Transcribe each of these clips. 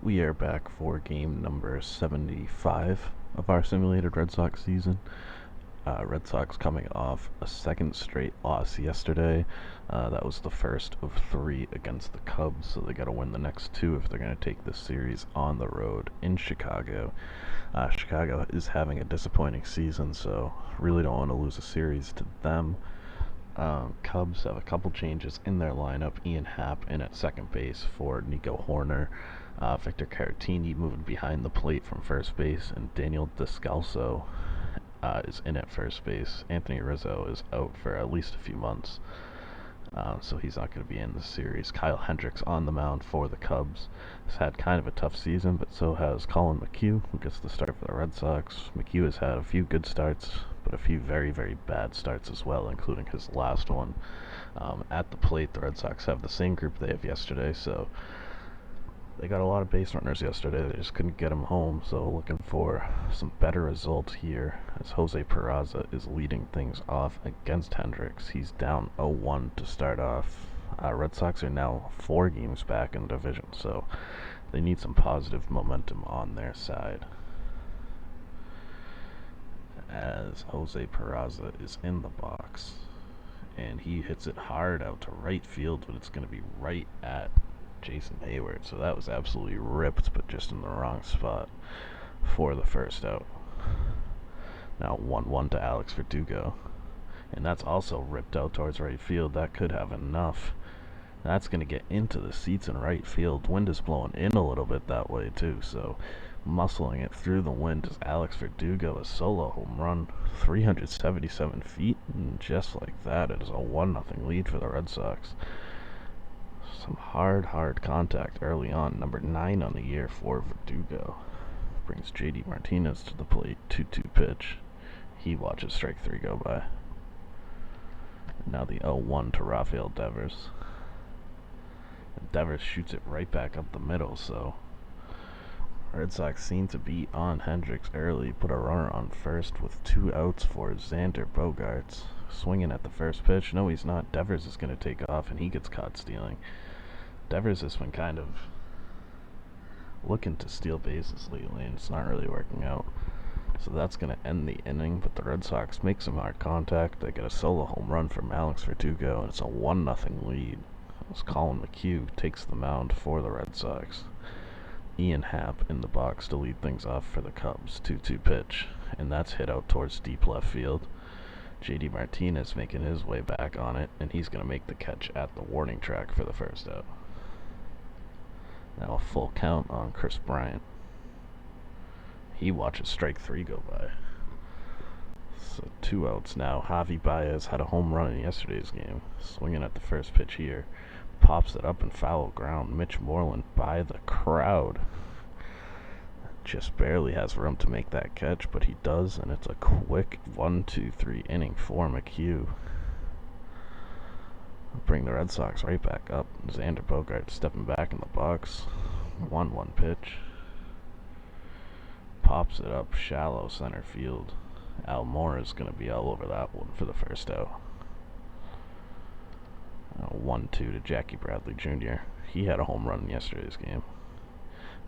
We are back for game number 75 of our simulated Red Sox season. Red Sox coming off a second straight loss yesterday. That was the first of three against the Cubs, so they got to win the next two if they're going to take this series on the road in Chicago. Chicago is having a disappointing season, so really don't want to lose a series to them. Cubs have a couple changes in their lineup. Ian Happ in at second base for Nico Horner. Victor Caratini moving behind the plate from first base, and Daniel Descalso is in at first base. Anthony Rizzo is out for at least a few months, so he's not going to be in the series. Kyle Hendricks on the mound for the Cubs. Has had kind of a tough season, but so has Colin McHugh, who gets the start for the Red Sox. McHugh has had a few good starts, but a few very, very bad starts as well, including his last one. At the plate, the Red Sox have the same group they have yesterday, so they got a lot of base runners yesterday. They just couldn't get them home, so looking for some better results here as Jose Peraza is leading things off against Hendricks. He's down 0-1 to start off. Red Sox are now 4 games back in the division, so they need some positive momentum on their side. As Jose Peraza is in the box, and he hits it hard out to right field, but it's going to be right at Jason Hayward, so that was absolutely ripped, but just in the wrong spot for the first out. Now 1-1 to Alex Verdugo, and that's also ripped out towards right field. That could have enough. That's going to get into the seats in right field. Wind is blowing in a little bit that way too, so muscling it through the wind is Alex Verdugo, a solo home run, 377 feet, and just like that, it is a 1-0 lead for the Red Sox. Some hard contact early on. Number 9 on the year for Verdugo. Brings JD Martinez to the plate. 2-2 pitch. He watches strike 3 go by. And now the 0-1 to Rafael Devers. And Devers shoots it right back up the middle, so Red Sox seem to be on Hendricks early. Put a runner on first with 2 outs for Xander Bogaerts. Swinging at the first pitch. No, he's not. Devers is going to take off, and he gets caught stealing. Devers has been kind of looking to steal bases lately, and it's not really working out. So that's going to end the inning, but the Red Sox make some hard contact. They get a solo home run from Alex Verdugo, and it's a 1-0 lead. As Colin McHugh takes the mound for the Red Sox. Ian Happ in the box to lead things off for the Cubs. 2-2 pitch, and that's hit out towards deep left field. JD Martinez making his way back on it, and he's going to make the catch at the warning track for the first out. Now a full count on Chris Bryant. He watches strike 3 go by. So 2 outs now. Javi Baez had a home run in yesterday's game. Swinging at the first pitch here. Pops it up and foul ground. Mitch Moreland by the crowd. Just barely has room to make that catch, but he does, and it's a quick 1-2-3 inning for McHugh. Bring the Red Sox right back up. Xander Bogaerts stepping back in the box. 1-1 pitch. Pops it up shallow center field. Al Moore is going to be all over that one for the first out. 1-2 to Jackie Bradley Jr. He had a home run in yesterday's game.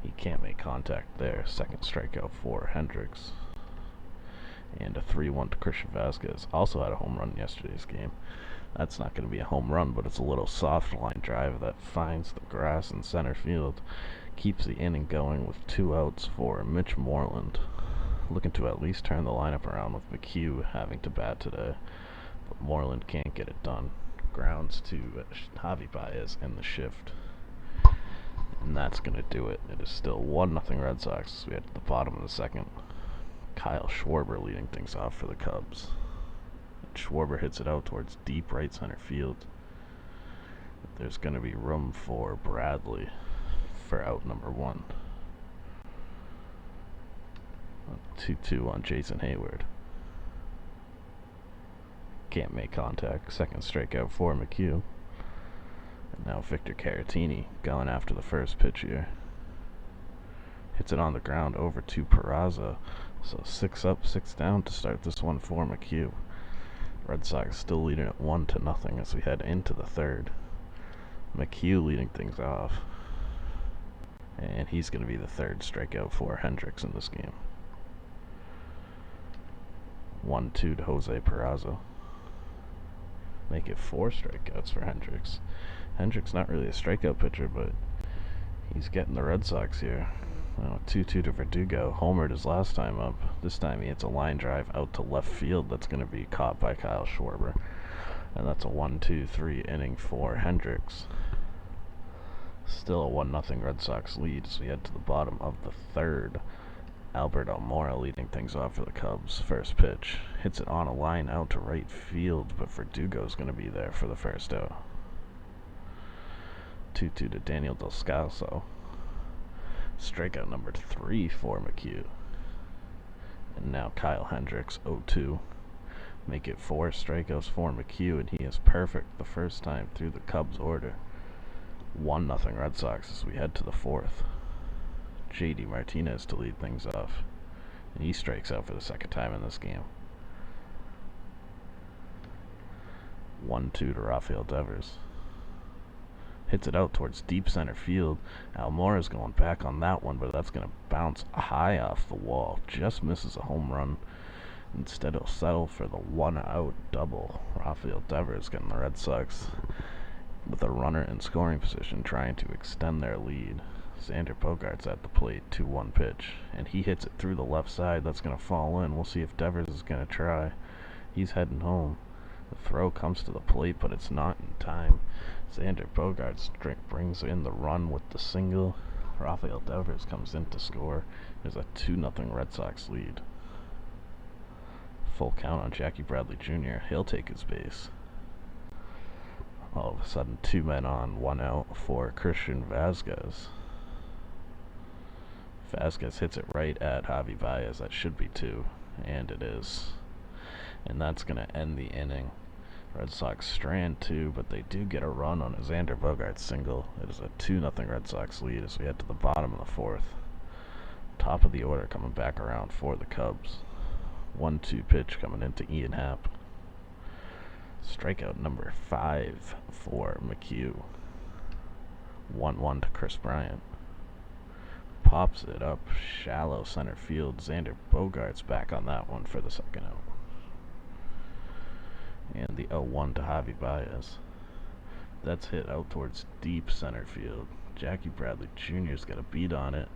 He can't make contact there. Second strikeout for Hendricks. And a 3-1 to Christian Vasquez. Also had a home run in yesterday's game. That's not going to be a home run, but it's a little soft line drive that finds the grass in center field. Keeps the inning going with 2 outs for Mitch Moreland. Looking to at least turn the lineup around with McHugh having to bat today. But Moreland can't get it done. Grounds to Javi Baez in the shift. And that's going to do it. It is still 1-0 Red Sox as we head to the bottom of the second. Kyle Schwarber leading things off for the Cubs. Schwarber hits it out towards deep right center field. There's going to be room for Bradley for out number 1. 2-2 on Jason Hayward. Can't make contact. Second strikeout for McHugh. And now Victor Caratini going after the first pitch here. Hits it on the ground over to Peraza. So 6 up, 6 down to start this one for McHugh. Red Sox still leading at 1-0 as we head into the third. McHugh leading things off. And he's going to be the third strikeout for Hendricks in this game. 1-2 to Jose Peraza. Make it 4 strikeouts for Hendricks. Hendricks not really a strikeout pitcher, but he's getting the Red Sox here. 2-2 to Verdugo. Homered his last time up. This time he hits a line drive out to left field that's going to be caught by Kyle Schwarber. And that's a 1-2-3 inning for Hendricks. Still a 1-0 Red Sox lead as we head to the bottom of the third. Albert Almora leading things off for the Cubs. First pitch. Hits it on a line out to right field, but Verdugo's going to be there for the first out. 2-2 to Daniel Descalso. Strikeout number 3 for McHugh. And now Kyle Hendricks, 0-2. Make it 4 strikeouts for McHugh, and he is perfect the first time through the Cubs order. 1-0 Red Sox as we head to the fourth. JD Martinez to lead things off, and he strikes out for the second time in this game. 1-2 to Rafael Devers. Hits it out towards deep center field. Almora's going back on that one, but that's going to bounce high off the wall. Just misses a home run. Instead, he'll settle for the 1-out double. Rafael Devers getting the Red Sox with a runner in scoring position, trying to extend their lead. Xander Bogaerts at the plate, 2-1 pitch, and he hits it through the left side. That's going to fall in. We'll see if Devers is going to try. He's heading home. The throw comes to the plate, but it's not in time. Xander Bogaerts brings in the run with the single. Rafael Devers comes in to score. There's a 2-0 Red Sox lead. Full count on Jackie Bradley Jr. He'll take his base. All of a sudden, 2 men on, 1 out for Christian Vazquez. Vazquez hits it right at Javi Baez. That should be 2, and it is. And that's going to end the inning. Red Sox strand 2, but they do get a run on a Xander Bogaerts single. It is a 2-0 Red Sox lead as we head to the bottom of the fourth. Top of the order coming back around for the Cubs. 1-2 pitch coming into Ian Happ. Strikeout number 5 for McHugh. 1-1 to Chris Bryant. Pops it up shallow center field. Xander Bogaerts back on that one for the second out. And the 0-1 to Javi Baez. That's hit out towards deep center field. Jackie Bradley Jr.'s got a beat on it.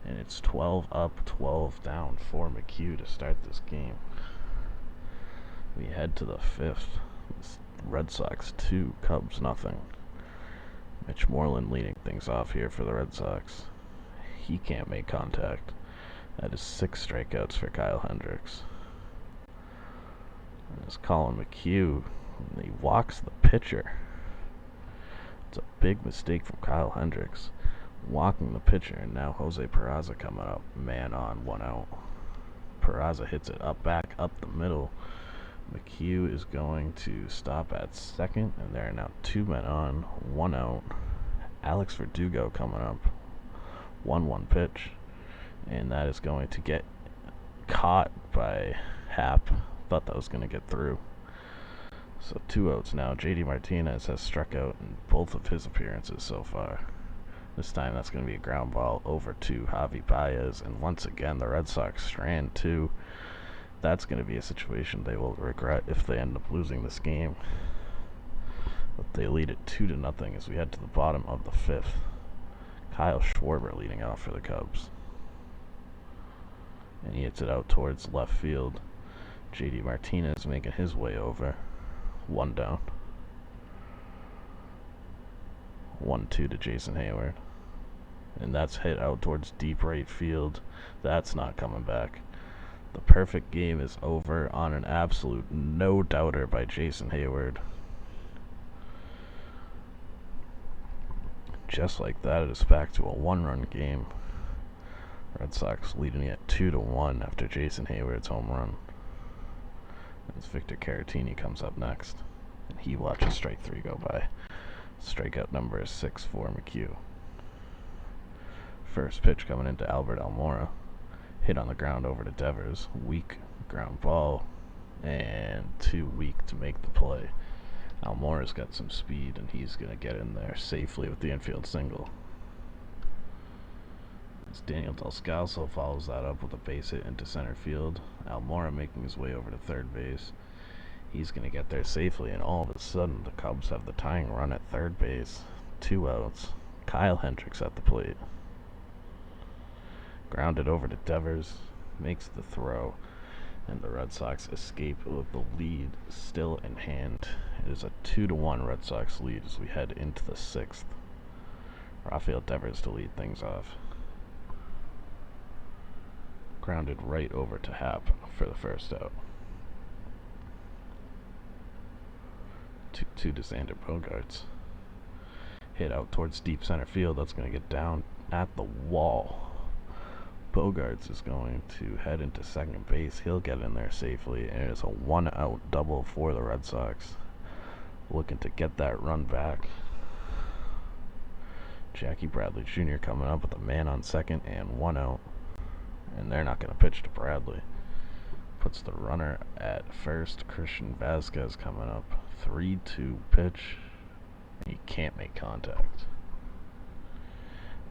And it's 12 up, 12 down for McHugh to start this game. We head to the fifth. It's Red Sox 2, Cubs nothing. Mitch Moreland leading things off here for the Red Sox. He can't make contact. That is 6 strikeouts for Kyle Hendricks. There's Colin McHugh. He walks the pitcher. It's a big mistake from Kyle Hendricks. Walking the pitcher, and now Jose Peraza coming up. Man on, 1 out. Peraza hits it back up the middle. McHugh is going to stop at second, and there are now 2 men on, 1 out. Alex Verdugo coming up. 1-1 pitch, and that is going to get caught by Happ. Thought that was going to get through. So 2 outs now. JD Martinez has struck out in both of his appearances so far. This time that's going to be a ground ball over to Javi Baez, and once again the Red Sox strand 2. That's going to be a situation they will regret if they end up losing this game. But they lead it 2-0 as we head to the bottom of the fifth. Kyle Schwarber leading off for the Cubs. And he hits it out towards left field. JD Martinez making his way over. 1 down. 1-2 to Jason Hayward. And that's hit out towards deep right field. That's not coming back. The perfect game is over on an absolute no-doubter by Jason Hayward. Just like that, it is back to a 1-run game. Red Sox leading it 2-1 after Jason Hayward's home run. As Victor Caratini comes up next, and he watches strike 3 go by. Strikeout number 6 for McHugh. First pitch coming into Albert Almora. Hit on the ground over to Devers. Weak ground ball, and too weak to make the play. Almora's got some speed, and he's going to get in there safely with the infield single. As Daniel Descalso follows that up with a base hit into center field. Almora making his way over to third base. He's going to get there safely, and all of a sudden the Cubs have the tying run at third base. 2 outs. Kyle Hendricks at the plate. Grounded over to Devers. Makes the throw. And the Red Sox escape with the lead still in hand. It is a 2-1 Red Sox lead as we head into the 6th. Rafael Devers to lead things off. Grounded right over to Happ for the first out. 2-2 to Xander Bogaerts. Hit out towards deep center field. That's going to get down at the wall. Bogaerts is going to head into second base. He'll get in there safely, and it is a 1-out double for the Red Sox. Looking to get that run back. Jackie Bradley Jr. coming up with a man on second and 1 out. And they're not going to pitch to Bradley. Puts the runner at first. Christian Vasquez coming up. 3-2 pitch. He can't make contact.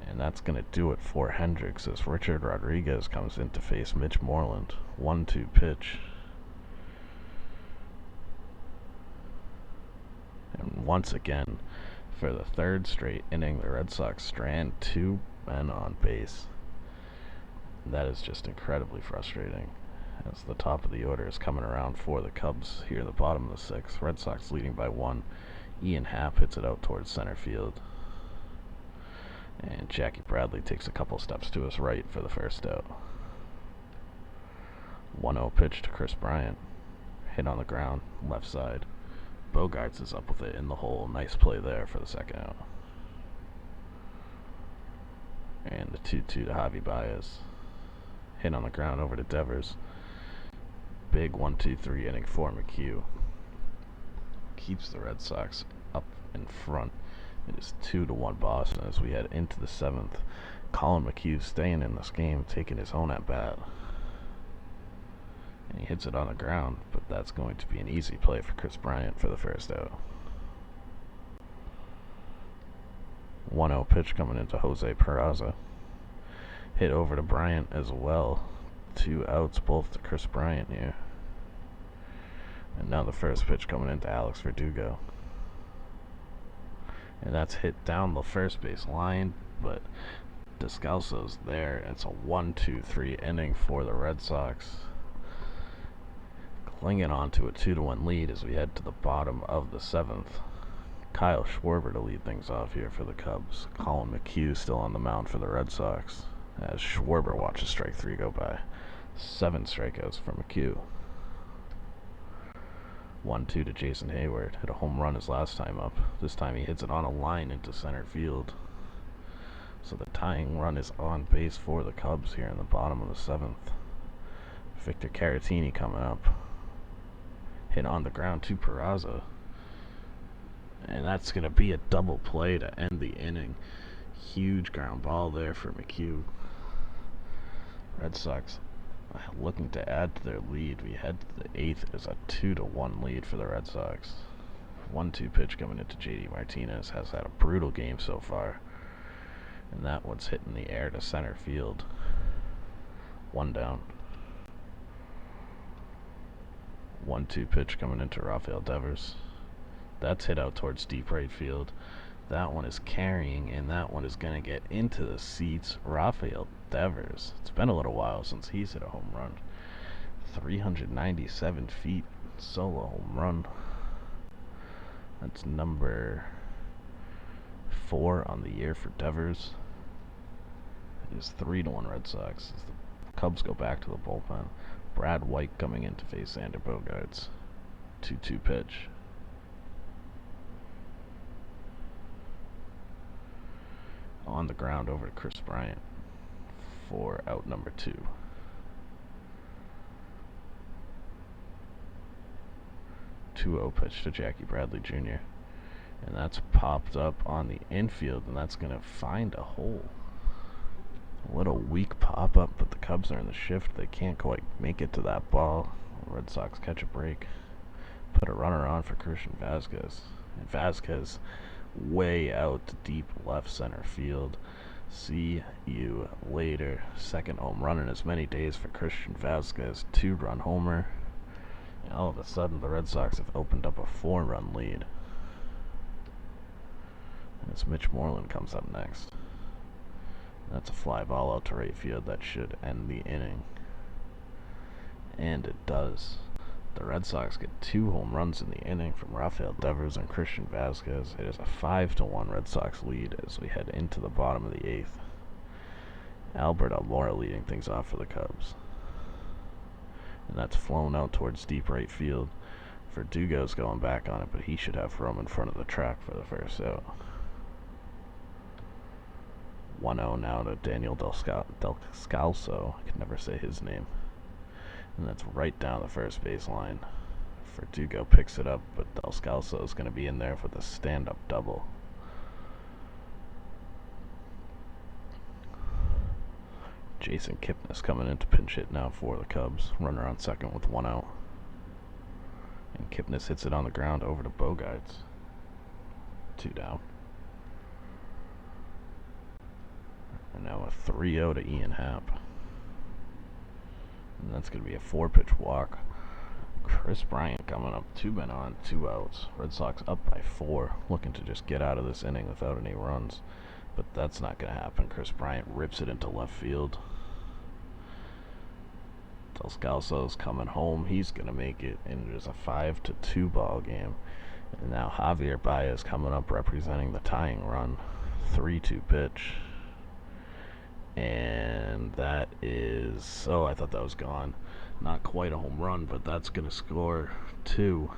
And that's going to do it for Hendricks as Richard Rodriguez comes in to face Mitch Moreland. 1-2 pitch. And once again, for the third straight inning, the Red Sox strand 2 men on base. That is just incredibly frustrating as the top of the order is coming around for the Cubs here at the bottom of the 6th. Red Sox leading by 1. Ian Happ hits it out towards center field. And Jackie Bradley takes a couple steps to his right for the first out. 1-0 pitch to Chris Bryant. Hit on the ground, left side. Bogaerts is up with it in the hole. Nice play there for the second out. And the 2-2 to Javi Baez. Hit on the ground over to Devers. Big 1-2-3 inning for McHugh. Keeps the Red Sox up in front. It is 2-1 Boston as we head into the 7th. Colin McHugh staying in this game, taking his own at bat. And he hits it on the ground, but that's going to be an easy play for Chris Bryant for the first out. 1-0 pitch coming into Jose Peraza. Hit over to Bryant as well. 2 outs, both to Chris Bryant here. And now the first pitch coming into Alex Verdugo. And that's hit down the first base line, but Descalso's there. It's a 1-2-3 inning for the Red Sox. Clinging on to a 2-1 lead as we head to the bottom of the 7th. Kyle Schwarber to lead things off here for the Cubs. Colin McHugh still on the mound for the Red Sox as Schwarber watches strike 3 go by. 7 strikeouts for McHugh. 1-2 to Jason Hayward. Hit a home run his last time up. This time he hits it on a line into center field. So the tying run is on base for the Cubs here in the bottom of the 7th. Victor Caratini coming up. Hit on the ground to Peraza. And that's going to be a double play to end the inning. Huge ground ball there for McHugh. Red Sox looking to add to their lead. We head to the 8th as a 2-1 lead for the Red Sox. 1-2 pitch coming into JD Martinez. Has had a brutal game so far. And that one's hitting the air to center field. 1 down. 1-2 pitch coming into Rafael Devers. That's hit out towards deep right field. That one is carrying, and that one is going to get into the seats. Rafael Devers. It's been a little while since he's hit a home run. 397 feet solo home run. That's number 4 on the year for Devers. It is 3-1 Red Sox as the Cubs go back to the bullpen. Brad White coming in to face Xander Bogaerts. 2-2 pitch. On the ground over to Chris Bryant for out number 2. 2-0 pitch to Jackie Bradley Jr. And that's popped up on the infield, and that's going to find a hole. A little weak pop-up, but the Cubs are in the shift. They can't quite make it to that ball. Red Sox catch a break. Put a runner on for Christian Vasquez. And Vasquez way out to deep left center field. See you later. later, second home run in as many days for Christian Vasquez, 2-run homer. And all of a sudden, the Red Sox have opened up a 4-run lead. As Mitch Moreland comes up next. That's a fly ball out to right field that should end the inning. And it does. The Red Sox get 2 home runs in the inning from Rafael Devers and Christian Vasquez. It is a 5-1 Red Sox lead as we head into the bottom of the 8th. Albert Almora leading things off for the Cubs. And that's flown out towards deep right field. Verdugo's going back on it, but he should have room in front of the track for the first out. 1-0 now to Daniel Descalso. I can never say his name. And that's right down the first baseline. Verdugo picks it up, but Descalso is going to be in there with a stand-up double. Jason Kipnis coming in to pinch hit now for the Cubs. Runner on second with 1 out. And Kipnis hits it on the ground over to Bogaerts. 2 down. And now a 3-0 to Ian Happ. And that's going to be a 4-pitch walk. Chris Bryant coming up, 2 men on, 2 outs. Red Sox up by 4, looking to just get out of this inning without any runs. But that's not going to happen. Chris Bryant rips it into left field. Descalso's coming home. He's going to make it, and it is a 5-2 ball game. And now Javier Baez coming up representing the tying run. 3-2 pitch. And that is... oh, I thought that was gone. Not quite a home run, but that's going to score 2.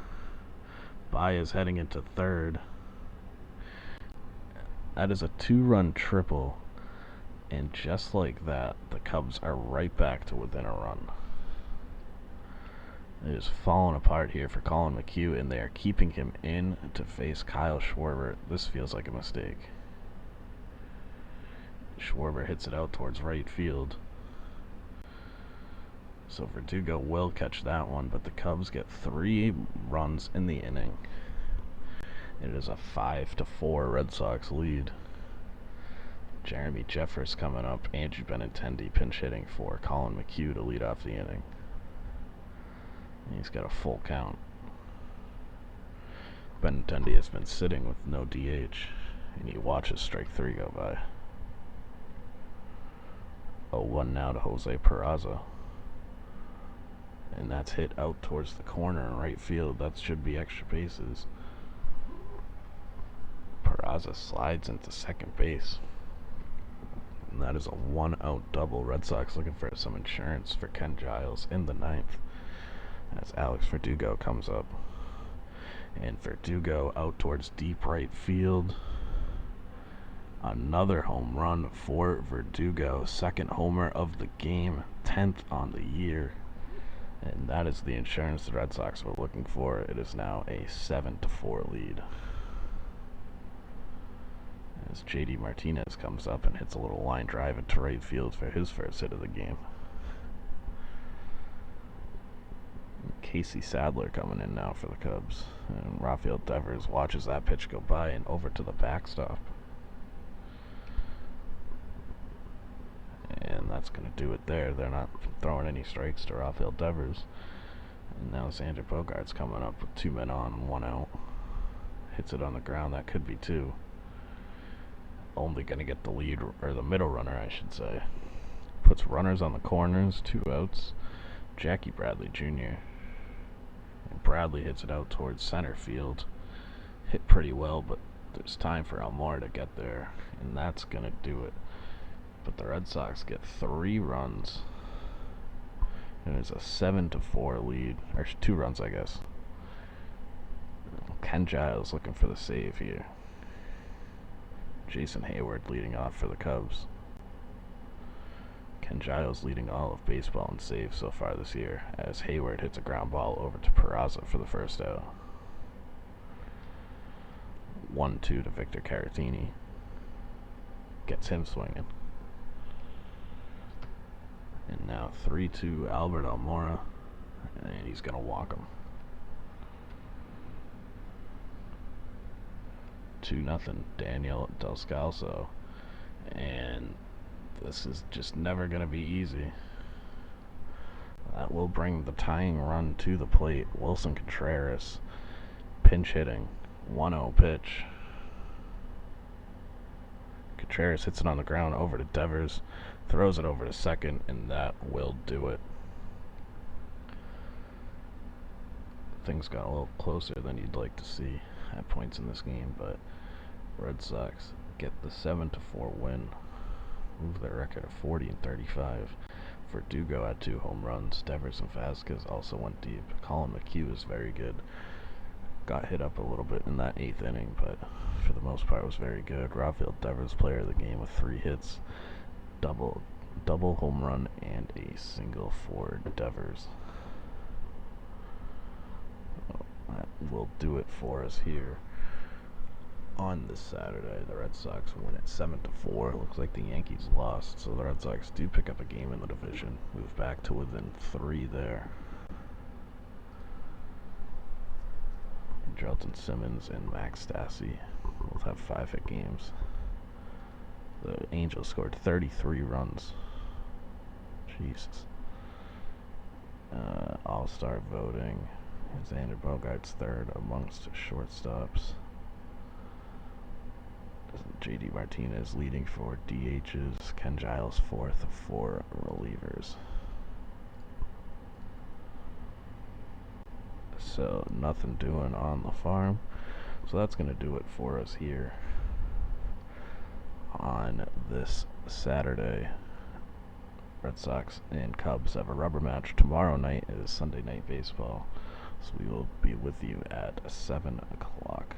Baez heading into third. That is a 2-run triple. And just like that, the Cubs are right back to within a run. It is falling apart here for Colin McHugh, and they are keeping him in to face Kyle Schwarber. This feels like a mistake. Schwarber hits it out towards right field. So Verdugo will catch that one, but the Cubs get 3 runs in the inning. It is a 5-4 Red Sox lead. Jeremy Jeffers coming up. Andrew Benintendi pinch hitting for Colin McHugh to lead off the inning. He's got a full count. Benintendi has been sitting with no DH, and he watches strike 3 go by. 0-1 now to Jose Peraza. And that's hit out towards the corner in right field. That should be extra bases. Peraza slides into second base. And that is a 1-out double. Red Sox looking for some insurance for Ken Giles in the 9th. As Alex Verdugo comes up. And Verdugo out towards deep right field. Another home run for Verdugo. 2nd homer of the game. 10th on the year. And that is the insurance the Red Sox were looking for. It is now a 7-4 lead. As JD Martinez comes up and hits a little line drive into right field for his first hit of the game. Casey Sadler coming in now for the Cubs. And Rafael Devers watches that pitch go by and over to the backstop. And that's going to do it there. They're not throwing any strikes to Rafael Devers. And now Xander Bogaerts coming up with 2 men on and 1 out. Hits it on the ground. That could be 2. Only going to get the lead, or the middle runner, I should say. Puts runners on the corners. 2 outs. Jackie Bradley Jr. And Bradley hits it out towards center field. Hit pretty well, but there's time for Almora to get there. And that's going to do it. But the Red Sox get 3 runs. And it's a 7-4 lead. Or 2 runs, I guess. Ken Giles looking for the save here. Jason Hayward leading off for the Cubs. Ken Giles leading all of baseball in saves so far this year, as Hayward hits a ground ball over to Peraza for the first out. 1-2 to Victor Caratini. Gets him swinging. And now 3-2 Albert Almora, and he's going to walk him. 2-0 Daniel Descalso. And This is just never going to be easy. That will bring the tying run to the plate. Wilson Contreras pinch hitting. 1-0 pitch. Contreras hits it on the ground over to Devers, throws it over to second, and that will do it. Things got a little closer than you'd like to see at points in this game, but Red Sox get the 7-4 win, move their record to 40-35. Verdugo had 2 home runs. Devers and Vasquez also went deep. Colin McHugh is very good. Got hit up a little bit in that 8th inning, but for the most part was very good. Rafael Devers, player of the game, with 3 hits, double home run, and a single for Devers. That will do it for us here on this Saturday. The Red Sox win at 7-4. Looks like the Yankees lost, so the Red Sox do pick up a game in the division, move back to within 3 there. Drelton Simmons and Max Stassi both have 5-hit games. The Angels scored 33 runs. Jesus. All-star voting. Xander Bogaerts third amongst shortstops. J.D. Martinez leading for DHs. Ken Giles fourth for relievers. So nothing doing on the farm. So that's going to do it for us here on this Saturday. Red Sox and Cubs have a rubber match. Tomorrow night is Sunday Night Baseball. So we will be with you at 7 o'clock.